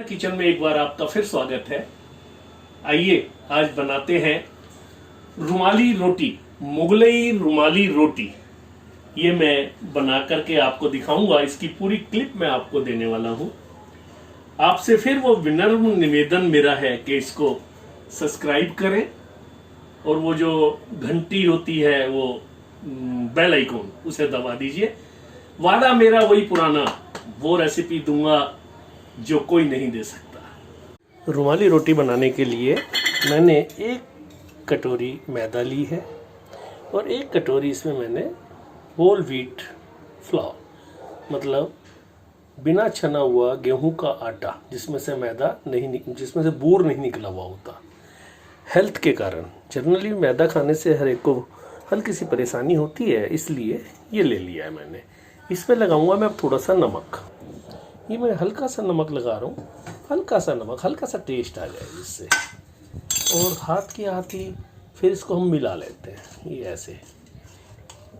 Kitchen में एक बार आपका फिर स्वागत है। आइए आज बनाते हैं रुमाली रोटी, मुगलई रुमाली रोटी। ये मैं बना करके आपको दिखाऊंगा। इसकी पूरी क्लिप मैं आपको देने वाला हूं। आपसे फिर वो विनम्र निवेदन मेरा है कि इसको सब्सक्राइब करें और वो जो घंटी होती है वो बेल आइकॉन उसे दबा दीजिए। वादा मेरा वही पुराना, वो रेसिपी दूंगा जो कोई नहीं दे सकता। रुमाली रोटी बनाने के लिए मैंने एक कटोरी मैदा ली है और एक कटोरी इसमें मैंने होल व्हीट फ्लावर, मतलब बिना छना हुआ गेहूं का आटा, जिसमें से मैदा नहीं, जिसमें से बूर नहीं निकला हुआ होता। हेल्थ के कारण जनरली मैदा खाने से हर एक को हल्की सी परेशानी होती है, इसलिए ये ले लिया है मैंने। इसमें लगाऊंगा मैं अब थोड़ा सा नमक। ये मैं हल्का सा नमक लगा रहा हूँ, हल्का सा नमक, हल्का सा टेस्ट आ जाए इससे। और हाथ के हाथ ही फिर इसको हम मिला लेते हैं। ये ऐसे,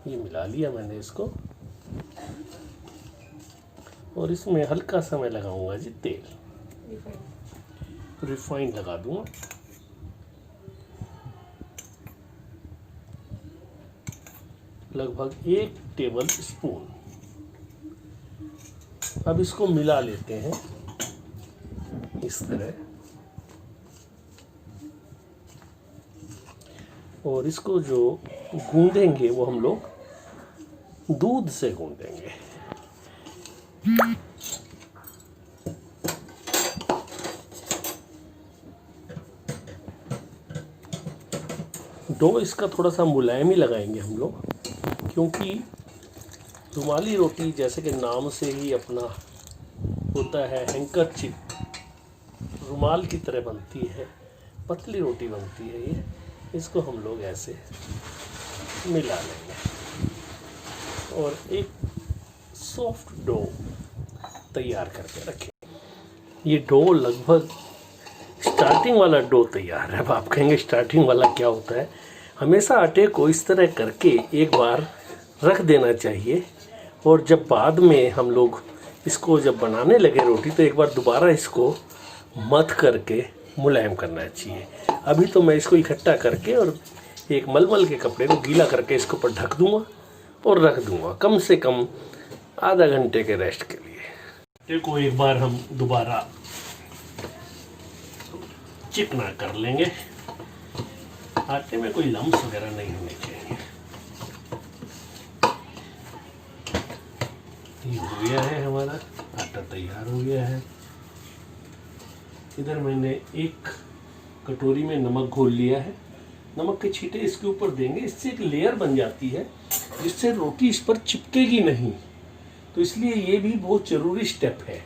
ये मिला लिया मैंने इसको। और इसमें हल्का सा मैं लगाऊंगा जी तेल, रिफाइंड लगा दूंगा। लगभग 1 टेबल स्पून। अब इसको मिला लेते हैं इस तरह, और इसको जो गूंदेंगे वो हम लोग दूध से गूंदेंगे। डो इसका थोड़ा सा मुलायम ही लगाएंगे हम लोग, क्योंकि रुमाली रोटी जैसे कि नाम से ही अपना होता है, हैंकरचिप, रुमाल की तरह बनती है, पतली रोटी बनती है ये। इसको हम लोग ऐसे मिला लेंगे और एक सॉफ्ट डो तैयार करके रखें। ये डो लगभग स्टार्टिंग वाला डो तैयार है। अब आप कहेंगे स्टार्टिंग वाला क्या होता है? हमेशा आटे को इस तरह करके एक बार रख देना चाहिए, और जब बाद में हम लोग इसको जब बनाने लगे रोटी, तो एक बार दोबारा इसको मथ करके मुलायम करना चाहिए। अभी तो मैं इसको इकट्ठा करके और एक मलमल के कपड़े को गीला करके इसके ऊपर ढक दूंगा और रख दूंगा कम से कम आधा घंटे के रेस्ट के लिए। आटे को एक बार हम दोबारा चिकना कर लेंगे। आटे में कोई लम्स वगैरह नहीं होने चाहिए। ये हो गया है, हमारा आटा तैयार हो गया है। इधर मैंने एक कटोरी में नमक घोल लिया है। नमक के छींटे इसके ऊपर देंगे, इससे एक लेयर बन जाती है जिससे रोटी इस पर चिपकेगी नहीं। तो इसलिए ये भी बहुत ज़रूरी स्टेप है।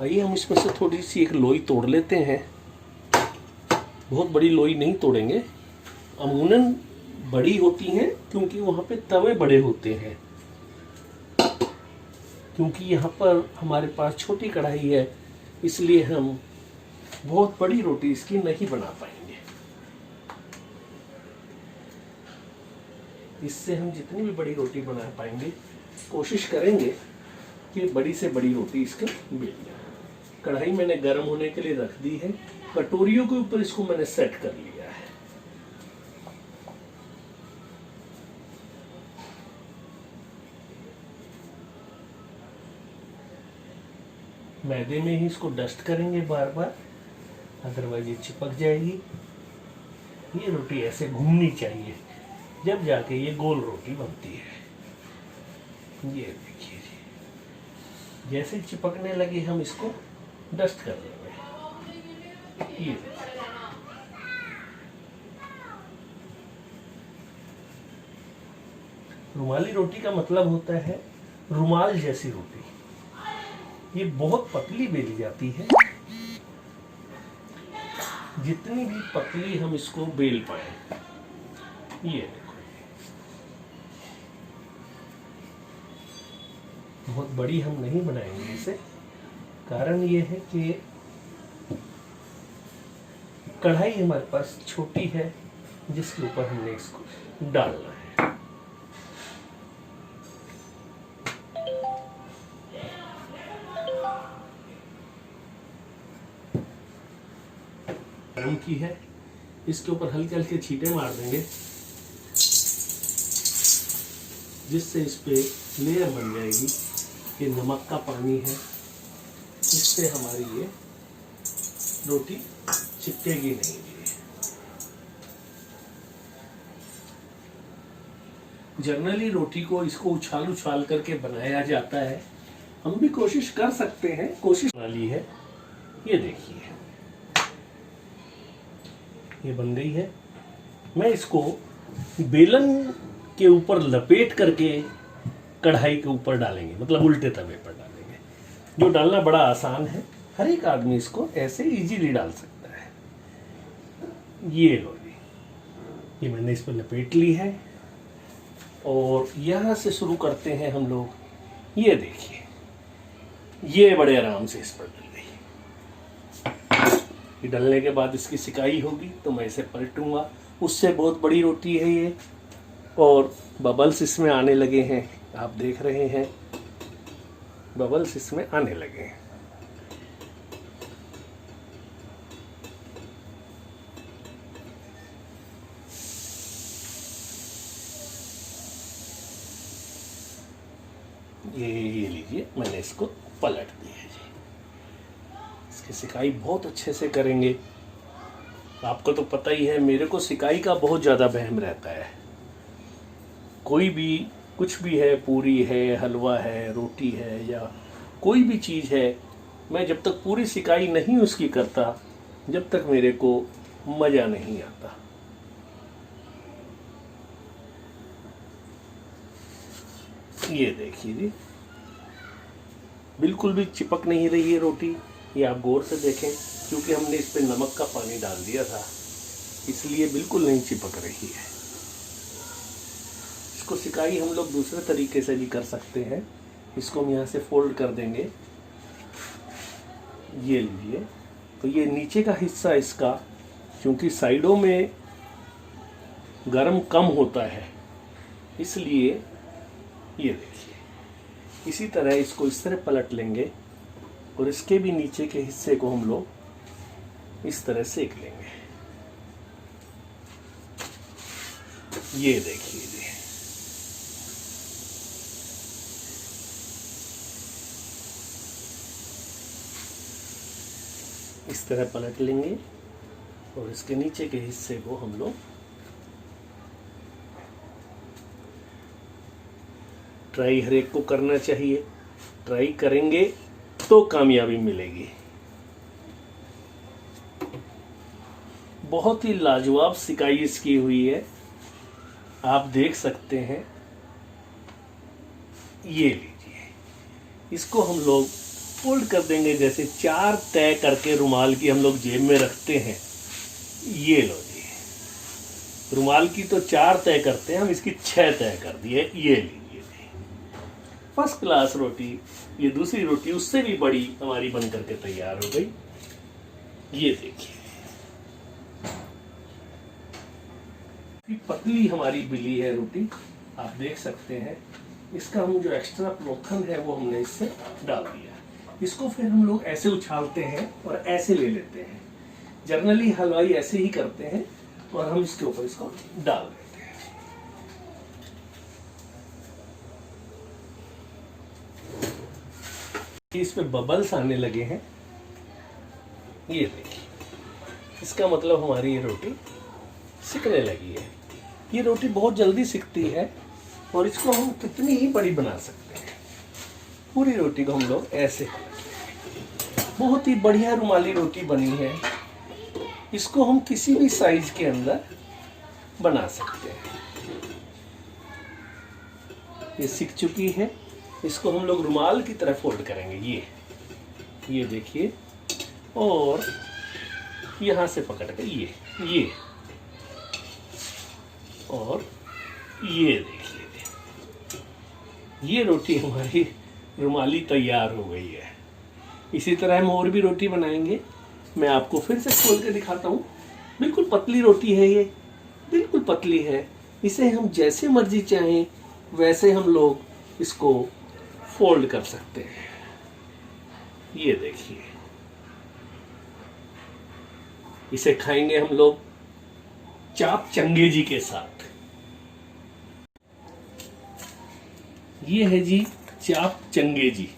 आइए हम इसमें से थोड़ी सी एक लोई तोड़ लेते हैं। बहुत बड़ी लोई नहीं तोड़ेंगे, अमूमन बड़ी होती हैं क्योंकि वहाँ पे तवे बड़े होते हैं। क्योंकि यहाँ पर हमारे पास छोटी कढ़ाई है, इसलिए हम बहुत बड़ी रोटी इसकी नहीं बना पाएंगे। इससे हम जितनी भी बड़ी रोटी बना पाएंगे कोशिश करेंगे कि बड़ी से बड़ी रोटी इसके बेल जाए। कढ़ाई मैंने गर्म होने के लिए रख दी है। कटोरियों के ऊपर इसको मैंने सेट कर लिया है। मैदे में ही इसको डस्ट करेंगे बार बार, अदरवाइज ये चिपक जाएगी। ये रोटी ऐसे घूमनी चाहिए, जब जाके ये गोल रोटी बनती है। ये देखिए जी, जैसे चिपकने लगे हम इसको डस्ट कर देंगे। ये रुमाली रोटी का मतलब होता है रुमाल जैसी रोटी। ये बहुत पतली बेली जाती है, जितनी भी पतली हम इसको बेल पाए। ये देखो, बहुत बड़ी हम नहीं बनाएंगे इसे। कारण ये है कि कढ़ाई हमारे पास छोटी है, जिसके ऊपर हमने इसको डालना है। गरम की है, इसके ऊपर हल्के हल्के छींटे मार देंगे, जिससे इस पे लेयर बन जाएगी। ये नमक का पानी है, इससे हमारी ये रोटी चिपकेगी नहीं। जनरली रोटी को इसको उछाल उछाल करके बनाया जाता है, हम भी कोशिश कर सकते हैं, कोशिश वाली है। ये देखिए ये बन गई है। मैं इसको बेलन के ऊपर लपेट करके कढ़ाई के ऊपर डालेंगे, मतलब उल्टे तवे पर डालेंगे, जो डालना बड़ा आसान है। हर एक आदमी इसको ऐसे इजीली डाल सकता है। ये लो जी, ये मैंने इस पर लपेट ली है और यहाँ से शुरू करते हैं हम लोग। ये देखिए ये बड़े आराम से इस पर डल गई। ये डलने के बाद इसकी सिकाई होगी तो मैं इसे पलटूंगा। उससे बहुत बड़ी रोटी है ये, और बबल्स इसमें आने लगे हैं, आप देख रहे हैं बबल्स इसमें आने लगे हैं। ये लीजिए, मैंने इसको पलट दिया जी। इसकी सिकाई बहुत अच्छे से करेंगे। आपको तो पता ही है, मेरे को सिकाई का बहुत ज़्यादा वहम रहता है। कोई भी कुछ भी है, पूरी है, हलवा है, रोटी है, या कोई भी चीज़ है, मैं जब तक पूरी सिकाई नहीं उसकी करता, जब तक मेरे को मज़ा नहीं आता। ये देखिए जी, बिल्कुल भी चिपक नहीं रही है रोटी। ये आप गौर से देखें, क्योंकि हमने इस पे नमक का पानी डाल दिया था, इसलिए बिल्कुल नहीं चिपक रही है। इसको सिकाई हम लोग दूसरे तरीके से भी कर सकते हैं। इसको हम यहाँ से फोल्ड कर देंगे। ये लीजिए, तो ये नीचे का हिस्सा इसका, क्योंकि साइडों में गरम कम होता है, इसलिए ये देखिए इसी तरह इसको इस तरह पलट लेंगे और इसके भी नीचे के हिस्से को हम लोग इस तरह सेक लेंगे। ये देखिए जी, इस तरह पलट लेंगे और इसके नीचे के हिस्से को हम लोग ट्राई हर एक को करना चाहिए। ट्राई करेंगे तो कामयाबी मिलेगी। बहुत ही लाजवाब सिकाई इसकी हुई है, आप देख सकते हैं। ये लीजिए, इसको हम लोग फोल्ड कर देंगे, जैसे 4 तय करके रुमाल की हम लोग जेब में रखते हैं। ये लो जी, रुमाल की तो 4 तय करते हैं, हम इसकी 6 तय कर दिए। ये लीजिए जी, फर्स्ट क्लास रोटी। ये दूसरी रोटी उससे भी बड़ी हमारी बन करके तैयार हो गई। ये देखिए, पतली हमारी बिली है रोटी, आप देख सकते हैं। इसका हम जो एक्स्ट्रा प्रोखन है वो हमने इससे डाल दिया। इसको फिर हम लोग ऐसे उछालते हैं और ऐसे ले लेते हैं। जनरली हलवाई ऐसे ही करते हैं और हम इसके ऊपर इसको डाल देते हैं। इस पे बबल्स आने लगे हैं, ये देखिए, इसका मतलब हमारी ये रोटी सिकने लगी है। ये रोटी बहुत जल्दी सिकती है और इसको हम कितनी ही बड़ी बना सकते हैं। पूरी रोटी को हम लोग ऐसे, बहुत ही बढ़िया रुमाली रोटी बनी है। इसको हम किसी भी साइज के अंदर बना सकते हैं। ये सिक चुकी है, इसको हम लोग रुमाल की तरह फोल्ड करेंगे। ये देखिए, और यहाँ से पकड़ के ये और ये देखिए, ये रोटी हमारी रुमाली तैयार हो गई है। इसी तरह हम और भी रोटी बनाएंगे। मैं आपको फिर से खोल के दिखाता हूँ। बिल्कुल पतली रोटी है ये, बिल्कुल पतली है। इसे हम जैसे मर्जी चाहें वैसे हम लोग इसको फोल्ड कर सकते हैं। ये देखिए, इसे खाएंगे हम लोग चाप चंगेजी के साथ। ये है जी चाप चंगेजी।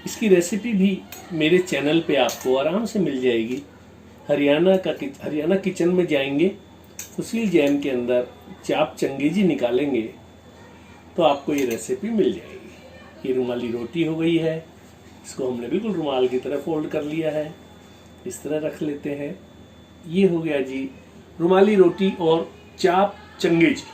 इसकी रेसिपी भी मेरे चैनल पे आपको आराम से मिल जाएगी। हरियाणा किचन में जाएंगे, सुशील जैन के अंदर चाप चंगेजी निकालेंगे तो आपको ये रेसिपी मिल जाएगी। ये रुमाली रोटी हो गई है, इसको हमने बिल्कुल रुमाल की तरह फोल्ड कर लिया है, इस तरह रख लेते हैं। ये हो गया जी रुमाली रोटी और चाप चंगेजी।